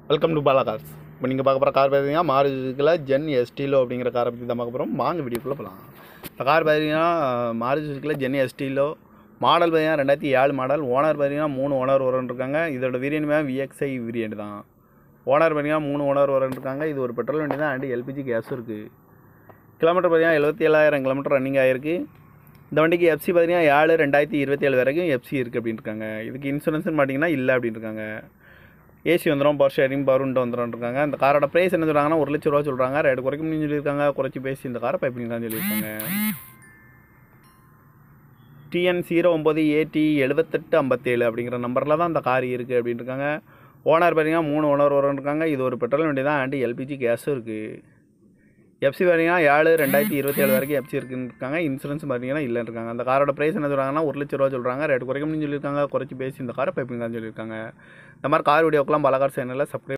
Welcome to Bala cars. இப்போ நீங்கள் பார்க்க போகிற கார் பார்த்தீங்கன்னா மாருதியில் ஜென் எஸ்டிலோ அப்படிங்கிற காரை பற்றி தான் பார்க்க போகிறோம். வாங்க வீடியோக்குள்ளே போகலாம். இந்த கார் பார்த்தீங்கன்னா மாருதியில் ஜென் எஸ்டிலோ மாடல் பார்த்தீங்கன்னா 2007 மாடல். ஓனர் பார்த்தீங்கன்னா 3 ஓனர் வரன்ட்ருக்காங்க. இதோட வேரியன்ட் விஎக்ஸ்ஐ வேரியன்ட் தான். ஓனர் பார்த்தீங்கன்னா 3 ஓனர் வரன்ட்ருக்காங்க. இது ஒரு பெட்ரோல் வண்டி தான் அண்ட் எல்பிஜி கேஸும் இருக்குது. கிலோமீட்டர் பார்த்தீங்கன்னா 77,000 கிலோமீட்டர் ரன்னிங் ஆகிருக்கு. இந்த வண்டிக்கு எஃப்சி பார்த்தீங்கன்னா 7/2027 வரைக்கும் எஃப்சி இருக்குது அப்படின்னு இருக்காங்க. இதுக்கு இன்சூரன்ஸ்னு பார்த்தீங்கன்னா இல்லை அப்படின்னு இருக்காங்க. ஏசி வந்துடும், பவர் ஷேரிங் பவர் விண்டோ வந்துடும்ருக்காங்க. இந்த காரோட ப்ரைஸ் என்ன சொல்கிறாங்கன்னா 1 லட்ச ரூபா சொல்கிறாங்க. ரேட் குறைக்கணும்னு சொல்லியிருக்காங்க. குறைச்சி பேசி இந்த காரை பைப்பிங் தான் சொல்லியிருக்காங்க. TN09AT 7857 அப்படிங்கிற நம்பரில் தான் இந்த கார் இருக்குது அப்படின்னு இருக்காங்க. ஓனர் பார்த்தீங்கன்னா 3 ஓனர் வரன்ட்ருக்காங்க. இது ஒரு பெட்ரோல் வண்டி தான் அண்ட் எல்பிஜி கேஸும் இருக்குது. எஃப்சி பார்த்தீங்கன்னா 7/2027 வரைக்கும் எஃப்சி இருக்குன்னு இருக்காங்க. இன்சூரன்ஸ் பார்த்தீங்கன்னா இல்லைன்னு இருக்காங்க. அந்த காரோட ப்ரைஸ் என்ன சொல்கிறாங்கன்னா 1 லட்ச ரூபா சொல்கிறாங்க. ரேட் குறைக்கணும்னு சொல்லியிருக்காங்க. குறைச்சி பேசி இந்த காரை பைப்பிங் தான் சொல்லியிருக்காங்க. இந்த மாதிரி கார் வீடியோக்கெல்லாம் பாலா கார் சேனலில் சப்ஸ்கிரைப்